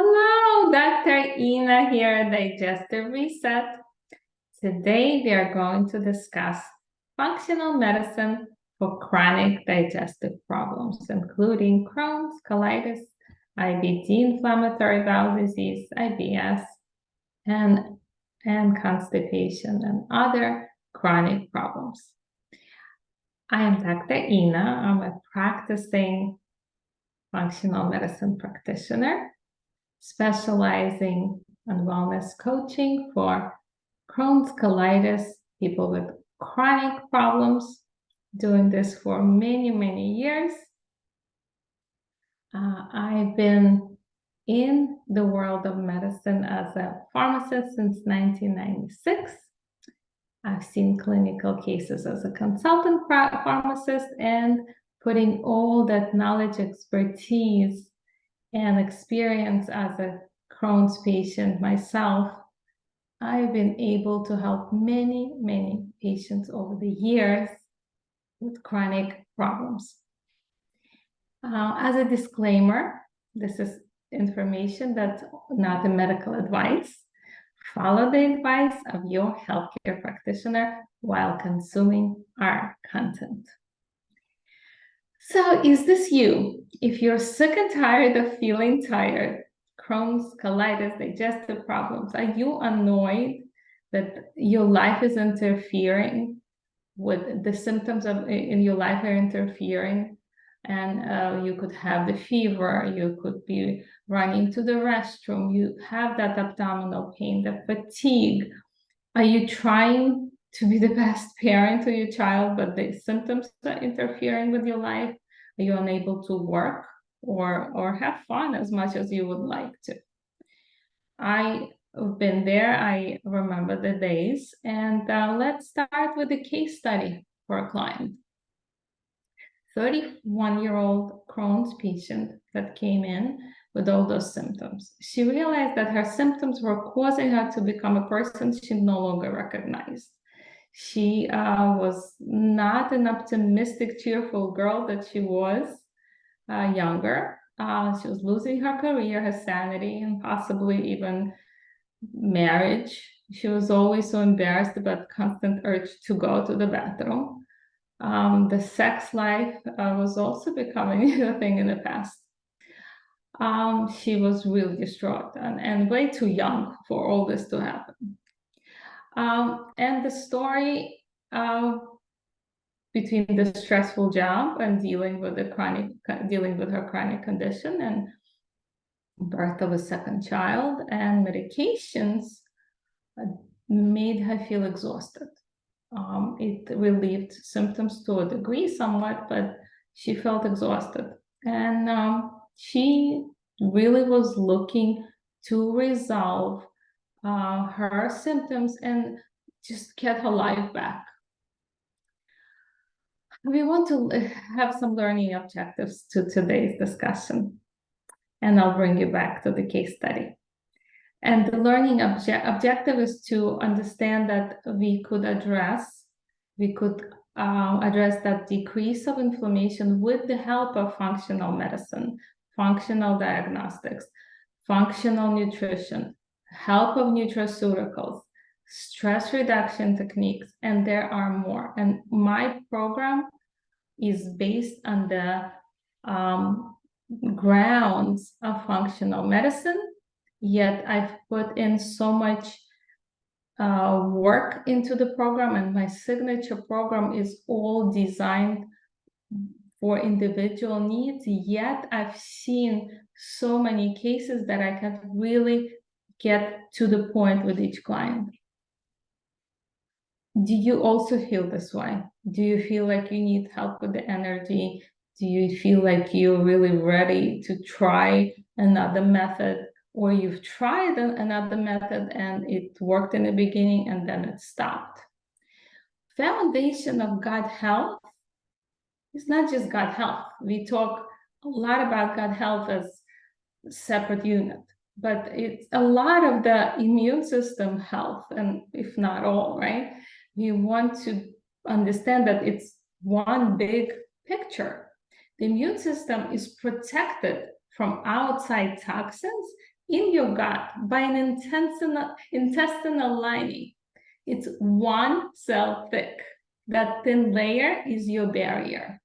Hello, Dr. Ina here, Digestive Reset. Today we are going to discuss functional medicine for chronic digestive problems, including Crohn's, colitis, IBD, inflammatory bowel disease, IBS, and constipation and other chronic problems. I am Dr. Ina. I'm a practicing functional medicine practitioner, specializing in wellness coaching for Crohn's, colitis, people with chronic problems, doing this for many, many years. I've been in the world of medicine as a pharmacist since 1996. I've seen clinical cases as a consultant pharmacist and putting all that knowledge, expertise, and experience as a Crohn's patient myself. I've been able to help many, many patients over the years with chronic problems. As a disclaimer, this is information that's not a medical advice. Follow the advice of your healthcare practitioner while consuming our content. So is this you? If you're sick and tired of feeling tired, Crohn's, colitis, digestive problems, are you annoyed that your life is interfering with the symptoms in your life are interfering? And you could have the fever, you could be running to the restroom, you have that abdominal pain, the fatigue. Are you trying to be the best parent to your child, but the symptoms are interfering with your life? Are you unable to work or have fun as much as you would like to? I've been there. I remember the days. And let's start with a case study for a client. 31-year-old Crohn's patient that came in with all those symptoms. She realized that her symptoms were causing her to become a person she no longer recognized. She was not an optimistic, cheerful girl that she was younger. She was losing her career, her sanity, and possibly even marriage. She was always so embarrassed about constant urge to go to the bathroom. The sex life was also becoming a thing in the past. She was really distraught and way too young for all this to happen. And the story between the stressful job and dealing with her chronic condition and birth of a second child and medications made her feel exhausted. It relieved symptoms to a degree somewhat, but she felt exhausted. And she really was looking to resolve her symptoms and just get her life back. We want to have some learning objectives to today's discussion, and I'll bring you back to the case study. And the learning objective is to understand that we could address that decrease of inflammation with the help of functional medicine, functional diagnostics, functional nutrition, help of nutraceuticals, stress reduction techniques, and there are more. And my program is based on the grounds of functional medicine, yet I've put in so much work into the program, and my signature program is all designed for individual needs, yet I've seen so many cases that I can really get to the point with each client. Do you also feel this way? Do you feel like you need help with the energy? Do you feel like you're really ready to try another method, or you've tried another method and it worked in the beginning and then it stopped? Foundation of gut health is not just gut health. We talk a lot about gut health as a separate unit, but it's a lot of the immune system health, and if not all, right? We want to understand that it's one big picture. The immune system is protected from outside toxins in your gut by an intestinal lining. It's 1 cell thick. That thin layer is your barrier.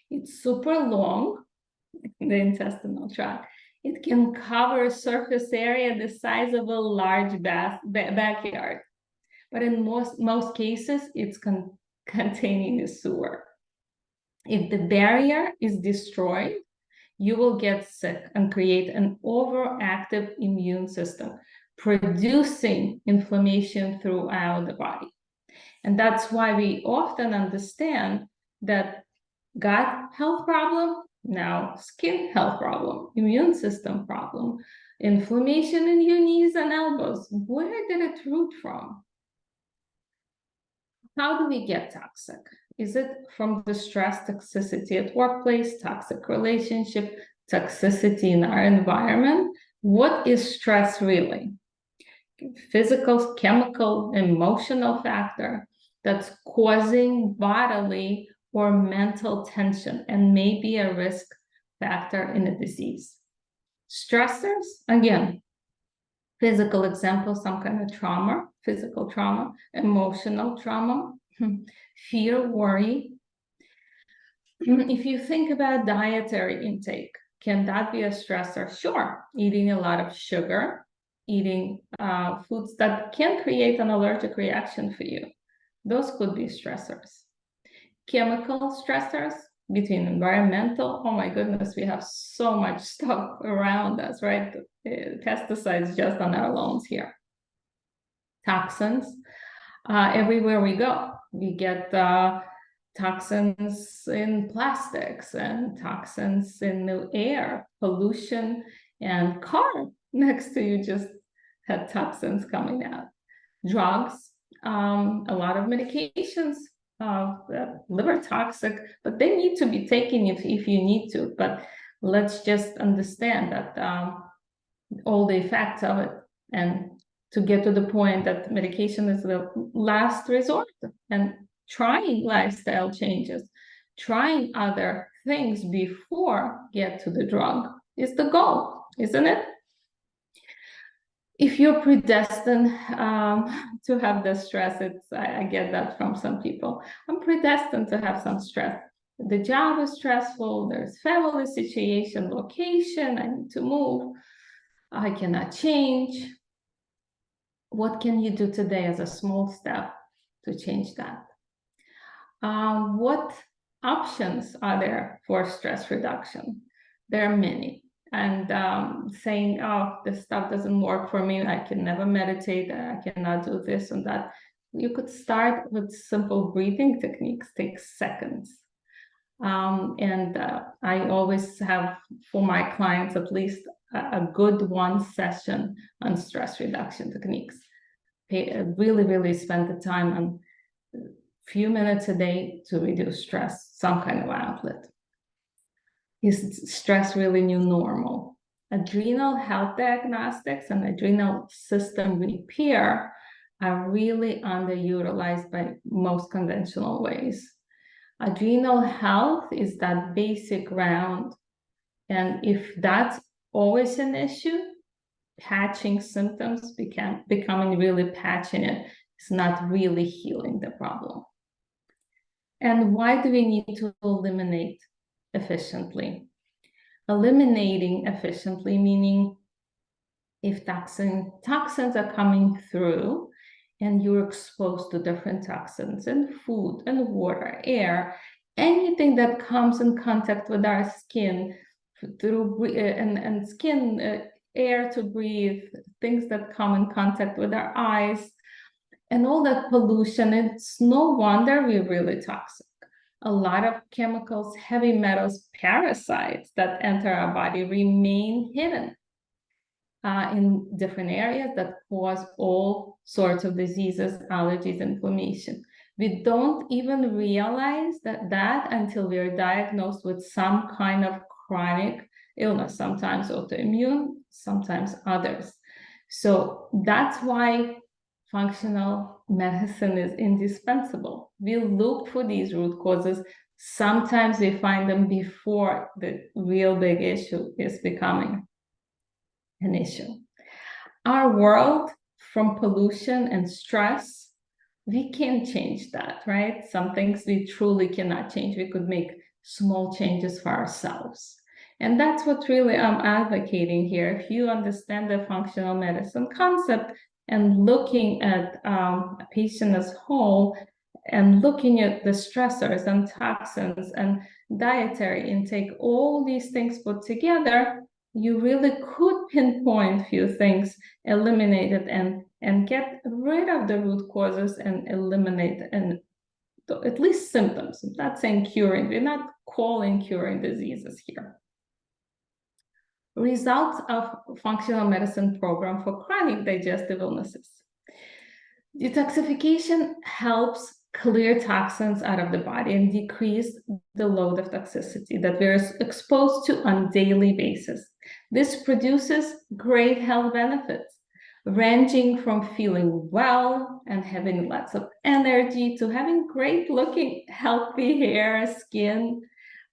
It's super long, the intestinal tract. It can cover a surface area the size of a large backyard. But in most cases, it's containing a sewer. If the barrier is destroyed, you will get sick and create an overactive immune system, producing inflammation throughout the body. And that's why we often understand that gut health problem, now skin health problem, immune system problem, inflammation in your knees and elbows. Where did it root from? How do we get toxic? Is it from the stress, toxicity at workplace, toxic relationship, toxicity in our environment? What is stress really? Physical, chemical, emotional factor that's causing bodily or mental tension and may be a risk factor in a disease. Stressors, again, physical example, some kind of trauma, physical trauma, emotional trauma, fear, worry. If you think about dietary intake, can that be a stressor? Sure, eating a lot of sugar, eating foods that can create an allergic reaction for you. Those could be stressors. Chemical stressors between environmental, oh my goodness, we have so much stuff around us, right? Pesticides just on our lawns here. Toxins, everywhere we go, we get toxins in plastics and toxins in the air, pollution, and car next to you just had toxins coming out. Drugs, a lot of medications, liver toxic, but they need to be taken if you need to. But let's just understand that all the effects of it, and to get to the point that medication is the last resort, and trying lifestyle changes, trying other things before get to the drug is the goal, isn't it? If you're predestined to have the stress, I get that from some people. I'm predestined to have some stress. The job is stressful, there's family situation, location, I need to move, I cannot change. What can you do today as a small step to change that? What options are there for stress reduction? There are many. And saying, oh, this stuff doesn't work for me, I can never meditate, I cannot do this and that. You could start with simple breathing techniques, takes seconds. I always have for my clients at least a good 1 session on stress reduction techniques. Really spend the time on a few minutes a day to reduce stress, some kind of outlet. Is stress really new normal? Adrenal health diagnostics and adrenal system repair are really underutilized by most conventional ways. Adrenal health is that basic ground, and if that's always an issue, patching symptoms, becoming really patching it, is not really healing the problem. And why do we need to eliminate efficiently? Eliminating efficiently meaning if toxins are coming through and you're exposed to different toxins in food and water, air, anything that comes in contact with our skin through and skin, air to breathe, things that come in contact with our eyes, and all that pollution, it's no wonder we're really toxic. A lot of chemicals, heavy metals, parasites that enter our body remain hidden in different areas that cause all sorts of diseases, allergies, inflammation. We don't even realize that until we're diagnosed with some kind of chronic illness, sometimes autoimmune, sometimes others. So that's why functional medicine is indispensable. We look for these root causes. Sometimes we find them before the real big issue is becoming an issue. our world, from pollution and stress, we can change that, right? Some things we truly cannot change. We could make small changes for ourselves. And that's what really I'm advocating here. If you understand the functional medicine concept and looking at a patient as whole, and looking at the stressors and toxins and dietary intake, all these things put together, you really could pinpoint few things, eliminate it, and get rid of the root causes and eliminate and at least symptoms. I'm not saying curing, we're not calling curing diseases here. Results of functional medicine program for chronic digestive illnesses. Detoxification helps clear toxins out of the body and decrease the load of toxicity that we're exposed to on a daily basis. This produces great health benefits, ranging from feeling well and having lots of energy to having great looking, healthy hair, skin.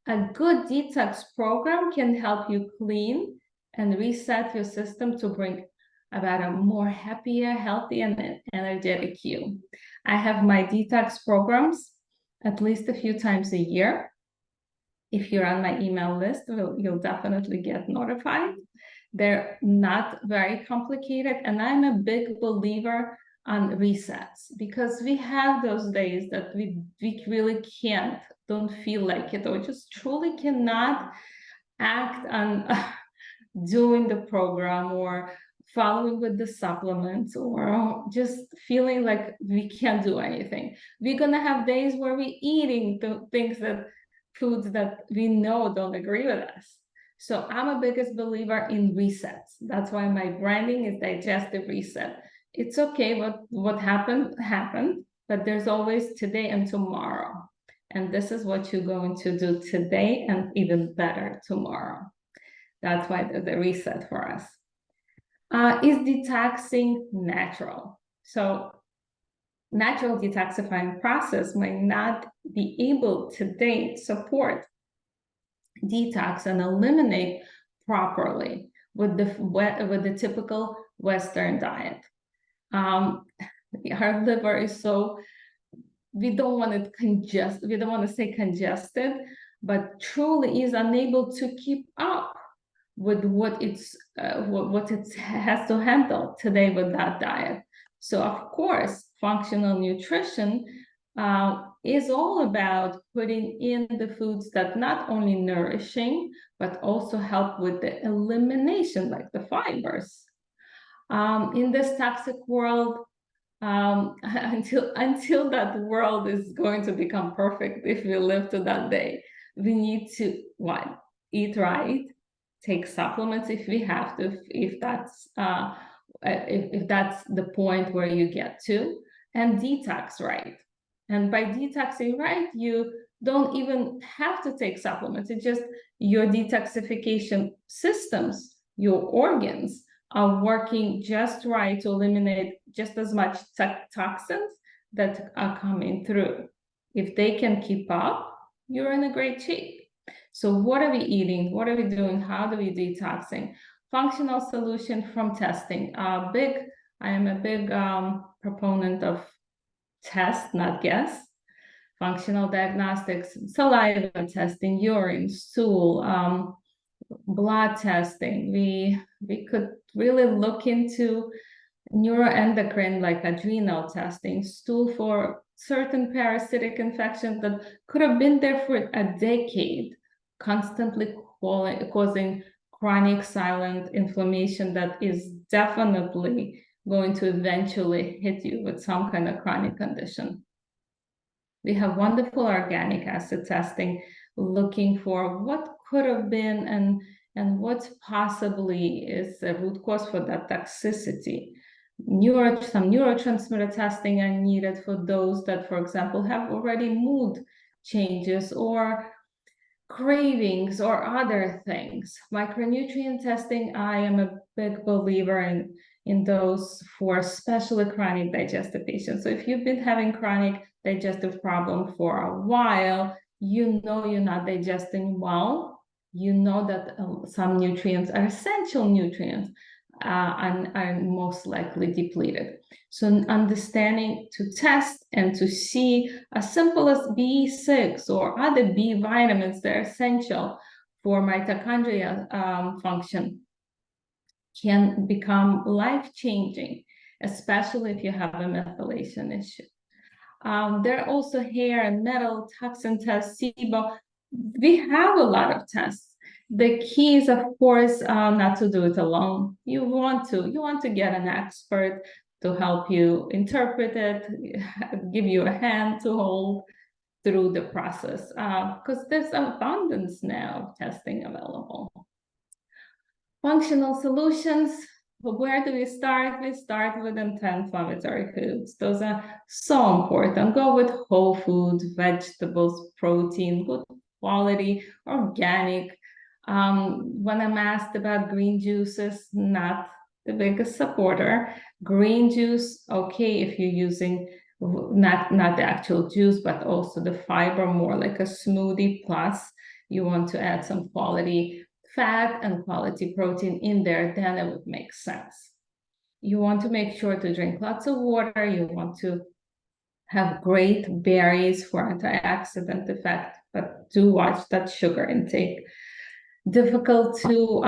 A good detox program can help you clean and reset your system to bring about a more happier, healthy, and energetic you. I have my detox programs at least a few times a year. If you're on my email list, you'll definitely get notified. They're not very complicated, and I'm a big believer on resets, because we have those days that we really don't feel like it, or just truly cannot act on doing the program or following with the supplements, or just feeling like we can't do anything. We're gonna have days where we're eating the foods that we know don't agree with us. So I'm a biggest believer in resets. That's why my branding is Digestive Reset. It's okay, what happened, but there's always today and tomorrow. And this is what you're going to do today and even better tomorrow. That's why there's a reset for us. Is detoxing natural? So natural detoxifying process might not be able today to support detox and eliminate properly with the typical Western diet. Our liver is so, we don't want to say congested, but truly is unable to keep up with what it has to handle today with that diet. So of course, functional nutrition is all about putting in the foods that not only nourishing, but also help with the elimination, like the fibers. In this toxic world, until that world is going to become perfect, if we live to that day, we need to eat right, take supplements if we have to, if that's the point where you get to, and detox right. And by detoxing right, you don't even have to take supplements. It's just your detoxification systems, your organs are working just right to eliminate just as much toxins that are coming through. If they can keep up, you're in a great shape. So what are we eating? What are we doing? How do we detoxing? Functional solution from testing. I am a big proponent of test, not guess. Functional diagnostics, saliva testing, urine, stool, blood testing. We could really look into neuroendocrine, like adrenal testing, stool for certain parasitic infections that could have been there for a decade, constantly causing chronic silent inflammation that is definitely going to eventually hit you with some kind of chronic condition. We have wonderful organic acid testing, looking for what could have been and what possibly is the root cause for that toxicity. Some neurotransmitter testing are needed for those that, for example, have already mood changes or cravings or other things. Micronutrient testing, I am a big believer in those for especially chronic digestive patients. So if you've been having chronic digestive problem for a while, you know you're not digesting well, you know that some nutrients are essential nutrients, and are most likely depleted. So understanding to test and to see as simple as B6 or other B vitamins that are essential for mitochondrial function can become life-changing, especially if you have a methylation issue. There are also hair and metal toxin tests, SIBO. We have a lot of tests. The key is, of course, not to do it alone. You want to get an expert to help you interpret it, give you a hand to hold through the process, because there's abundance now of testing available. Functional solutions. Where do we start? We start with anti-inflammatory foods. Those are so important. Go with whole foods, vegetables, protein, good quality, organic. When I'm asked about green juices, not the biggest supporter. Green juice, okay, if you're using not the actual juice, but also the fiber, more like a smoothie plus. You want to add some quality fat and quality protein in there, then it would make sense. You want to make sure to drink lots of water. You want to have great berries for antioxidant effect, but do watch that sugar intake. Difficult to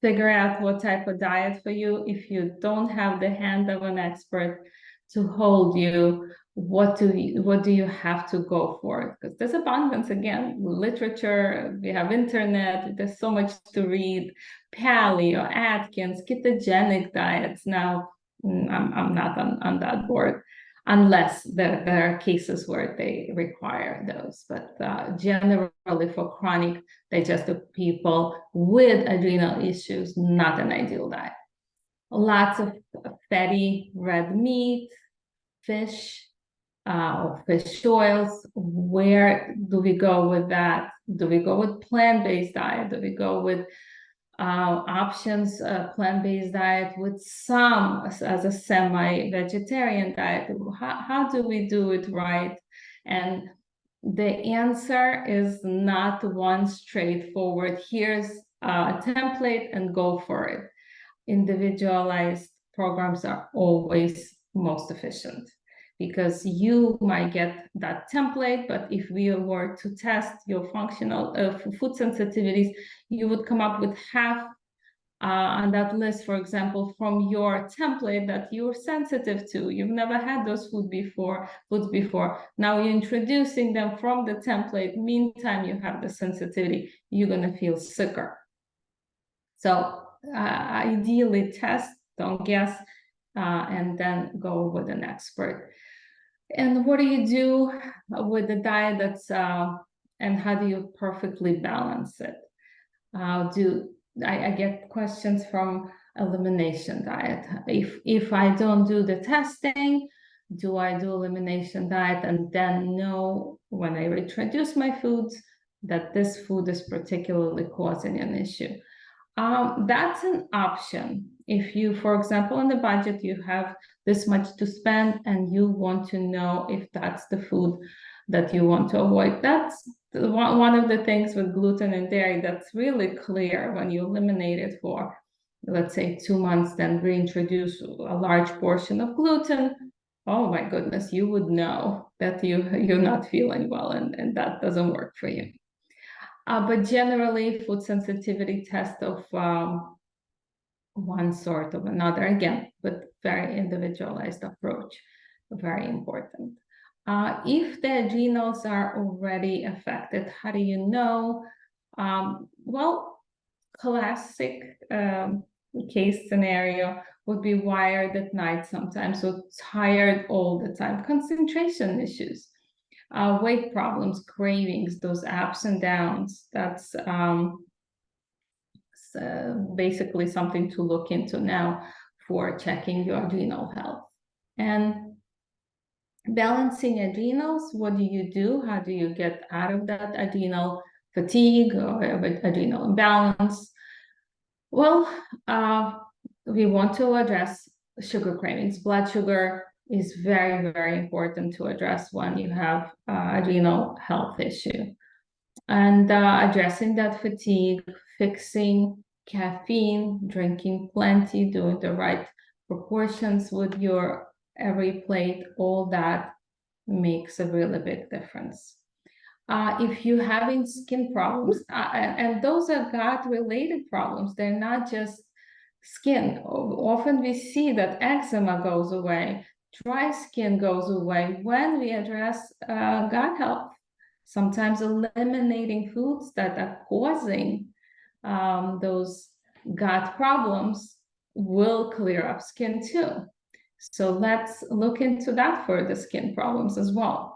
figure out what type of diet for you if you don't have the hand of an expert to hold you. What do you have to go for? Because there's abundance, again, literature, we have internet, there's so much to read. Paleo, Atkins, ketogenic diets. Now, I'm not on that board, unless there are cases where they require those. But generally for chronic digestive people with adrenal issues, not an ideal diet. Lots of fatty red meat, fish, or fish oils. Where do we go with that? Do we go with plant-based diet? Do we go with options, plant-based diet with some as a semi-vegetarian diet? How do we do it right? And the answer is not one straightforward, here's a template and go for it. Individualized programs are always most efficient, because you might get that template, but if we were to test your functional food sensitivities, you would come up with half on that list, for example, from your template that you're sensitive to. You've never had those foods before. Now you're introducing them from the template. Meantime, you have the sensitivity. You're going to feel sicker. So ideally test, don't guess, and then go with an expert. And what do you do with the diet that's, and how do you perfectly balance it? I get questions from elimination diet. If I don't do the testing, do I do elimination diet and then know when I reintroduce my foods that this food is particularly causing an issue? That's an option. If you, for example, in the budget, you have this much to spend and you want to know if that's the food that you want to avoid. That's one of the things with gluten and dairy that's really clear. When you eliminate it for, let's say, 2 months, then reintroduce a large portion of gluten, oh my goodness, you would know that you're not feeling well, and that doesn't work for you. But generally, food sensitivity test of one sort or another, again, with very individualized approach, very important. If the adrenals are already affected, how do you know? Well, classic case scenario would be wired at night sometimes, so tired all the time, concentration issues, weight problems, cravings, those ups and downs. That's basically something to look into now for checking your adrenal health. And balancing adrenals, what do you do? How do you get out of that adrenal fatigue or adrenal imbalance? Well, we want to address sugar cravings. Blood sugar is very, very important to address when you have adrenal health issue. And addressing that fatigue, fixing caffeine, drinking plenty, doing the right proportions with your every plate, all that makes a really big difference. If you're having skin problems, and those are gut-related problems, they're not just skin. Often we see that eczema goes away, dry skin goes away when we address gut health. Sometimes eliminating foods that are causing those gut problems will clear up skin too. So let's look into that for the skin problems as well.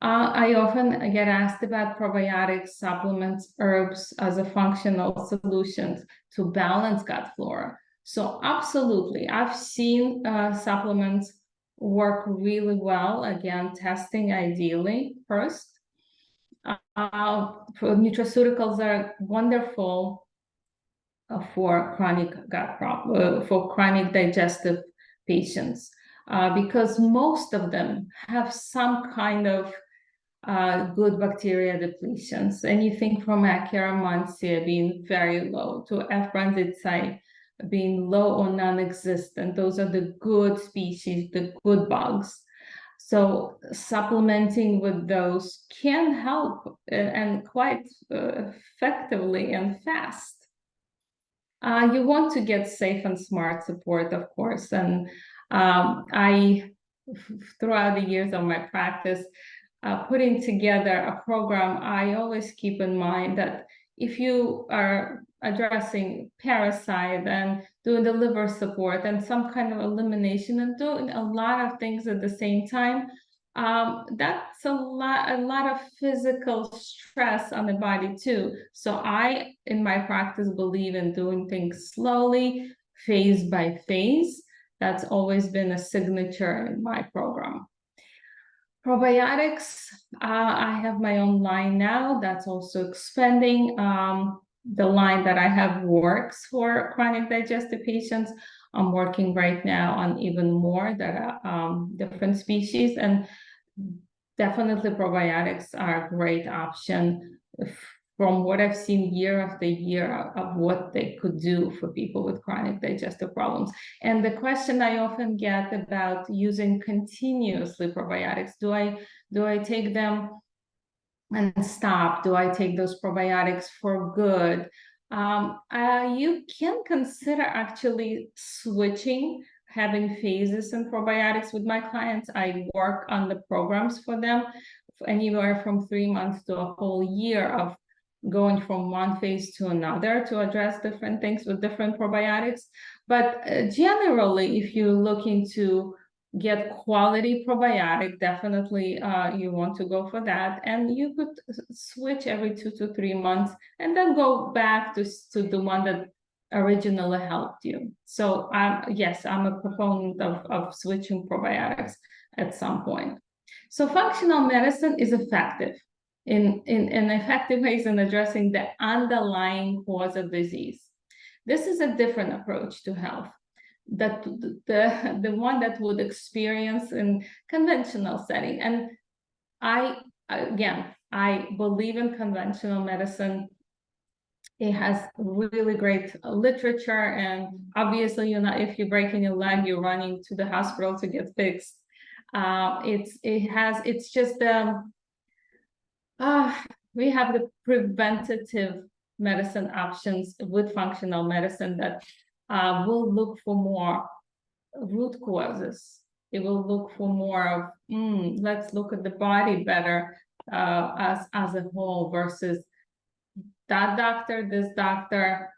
I often get asked about probiotics, supplements, herbs as a functional solution to balance gut flora. So absolutely, I've seen supplements work really well. Again, testing ideally first. Nutraceuticals are wonderful for chronic gut problem, for chronic digestive patients, because most of them have some kind of good bacteria depletions. Anything from Akkermansia being very low to F. brandisii being low or non-existent. Those are the good species, the good bugs. So supplementing with those can help and quite effectively and fast. You want to get safe and smart support, of course. And throughout the years of my practice, putting together a program, I always keep in mind that if you are addressing parasite and doing the liver support and some kind of elimination and doing a lot of things at the same time, that's a lot of physical stress on the body too. So I, in my practice, believe in doing things slowly, phase by phase. That's always been a signature in my program. Probiotics, I have my own line now that's also expanding. The line that I have works for chronic digestive patients. I'm working right now on even more that are different species, and definitely probiotics are a great option from what I've seen year after year of what they could do for people with chronic digestive problems. And the question I often get about using continuously probiotics, do I take them and stop? Do I take those probiotics for good? You can consider actually switching, having phases in probiotics with my clients. I work on the programs for them anywhere from 3 months to a whole year of going from one phase to another to address different things with different probiotics. But generally, if you're looking to get quality probiotic, definitely you want to go for that. And you could switch every 2 to 3 months and then go back to the one that originally helped you. So yes, I'm a proponent of switching probiotics at some point. So functional medicine is effective in effective ways in addressing the underlying cause of disease. This is a different approach to health, that the one that would experience in conventional setting. And I believe in conventional medicine. It has really great literature, and obviously, if you're breaking your leg, you're running to the hospital to get fixed. It's just we have the preventative medicine options with functional medicine that will look for more root causes. It will look for more of let's look at the body better as a whole versus that doctor, this doctor,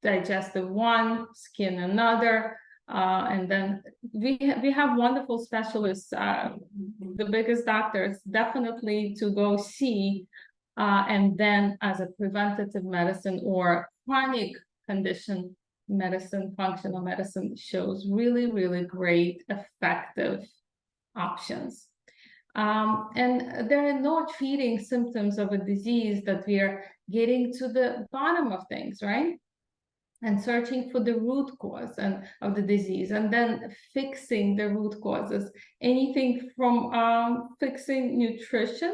digestive one, skin another. And then we have wonderful specialists, the biggest doctors, definitely to go see, and then as a preventative medicine or chronic condition medicine, functional medicine shows really, really great, effective options. And there are no treating symptoms of a disease that we are getting to the bottom of things, right? And searching for the root cause of the disease, and then fixing the root causes. Anything from fixing nutrition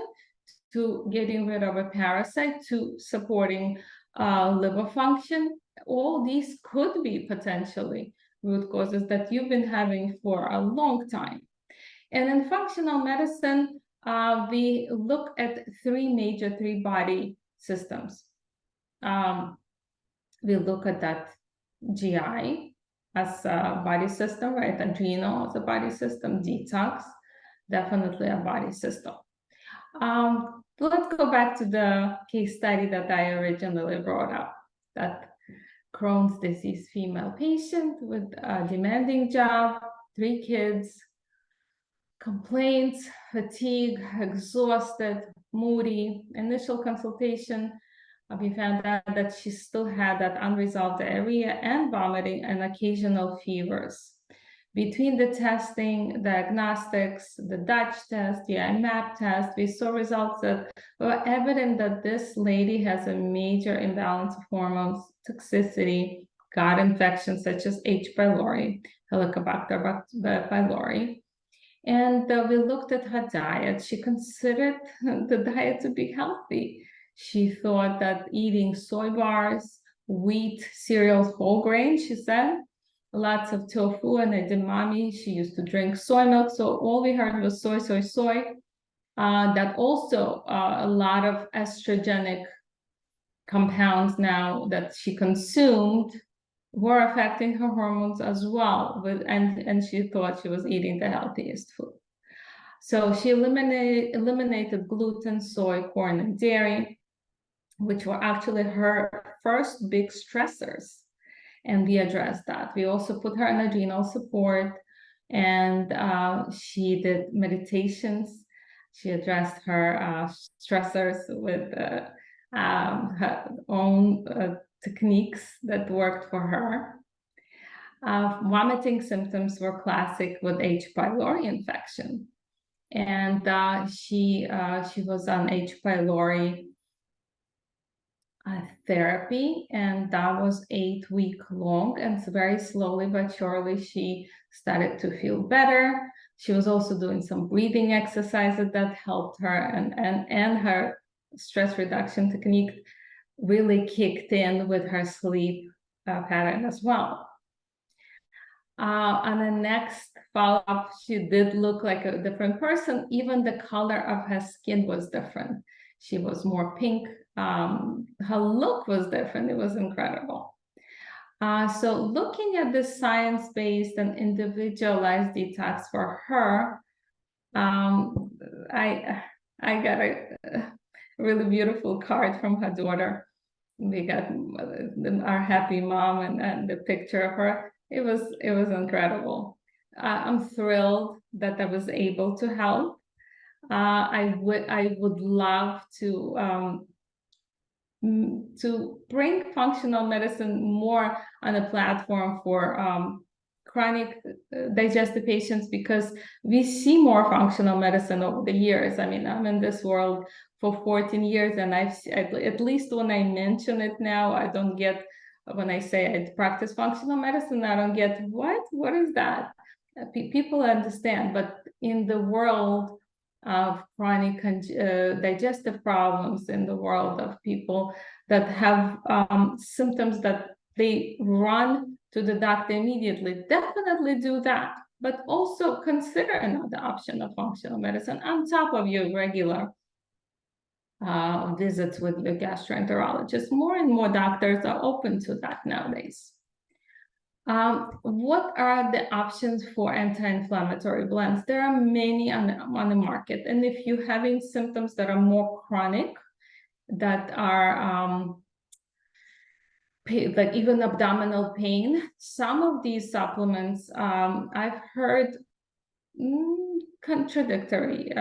to getting rid of a parasite to supporting liver function. All these could be potentially root causes that you've been having for a long time. And in functional medicine, we look at three body systems. We look at that GI as a body system, right? Adrenal as a body system, detox, definitely a body system. Let's go back to the case study that I originally brought up, that Crohn's disease female patient with a demanding job, 3 kids, complaints, fatigue, exhausted, moody. Initial consultation, we found out that she still had that unresolved diarrhea and vomiting and occasional fevers. Between the testing, diagnostics, the Dutch test, the IMAP test, we saw results that were evident that this lady has a major imbalance of hormones, toxicity, gut infections such as H. pylori, Helicobacter pylori. And we looked at her diet. She considered the diet to be healthy. She thought that eating soy bars, wheat, cereals, whole grain, she said, lots of tofu and edamame. She used to drink soy milk. So all we heard was soy, soy, soy. That also a lot of estrogenic compounds now that she consumed were affecting her hormones as well. And she thought she was eating the healthiest food. So she eliminated gluten, soy, corn, and dairy, which were actually her first big stressors. And we addressed that. We also put her on adrenal support, and she did meditations. She addressed her stressors with her own techniques that worked for her. Vomiting symptoms were classic with H. pylori infection. And she was on H. pylori therapy, and that was 8-week long, and very slowly but surely she started to feel better. She was also doing some breathing exercises that helped her, and her stress reduction technique really kicked in with her sleep pattern as well. On the next follow-up, she did look like a different person. Even the color of her skin was different. She was more pink. Her look was different. It was incredible. So looking at the science-based and individualized detox for her, I got a really beautiful card from her daughter. We got our happy mom and the picture of her. It was incredible. I'm thrilled that I was able to help. I would love to bring functional medicine more on a platform for chronic digestive patients, because we see more functional medicine over the years. I mean, I'm in this world for 14 years, and I've at least when I mention it now, I don't get, when I say I practice functional medicine, I don't get what is that? People understand, but in the world of chronic digestive problems, in the world of people that have symptoms that they run to the doctor immediately, definitely do that. But also consider another option of functional medicine on top of your regular visits with your gastroenterologist. More and more doctors are open to that nowadays. What are the options for anti-inflammatory blends? There are many on the market. And if you're having symptoms that are more chronic, that are like even abdominal pain, some of these supplements, I've heard contradictory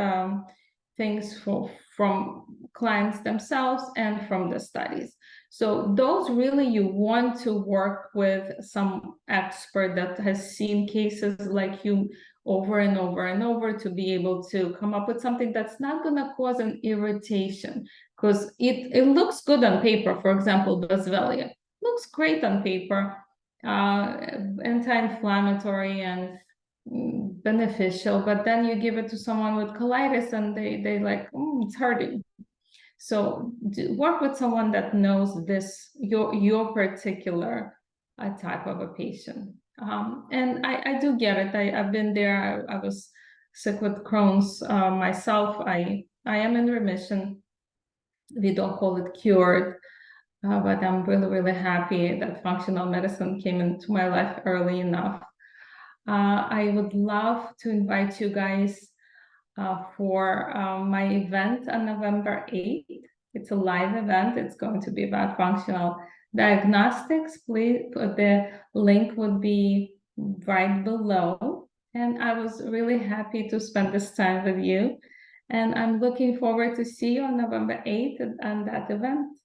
things from clients themselves and from the studies. So those really, you want to work with some expert that has seen cases like you over and over and over, to be able to come up with something that's not going to cause an irritation, because it looks good on paper. For example, Boswellia looks great on paper, anti-inflammatory and beneficial, but then you give it to someone with colitis and they like, it's hurting. So work with someone that knows this, your particular type of a patient. And I do get it. I've been there. I was sick with Crohn's myself. I am in remission. We don't call it cured, but I'm really, really happy that functional medicine came into my life early enough. I would love to invite you guys for my event on November 8th. It's a live event. It's going to be about functional diagnostics. Please, the link would be right below. And I was really happy to spend this time with you. And I'm looking forward to see you on November 8th at that event.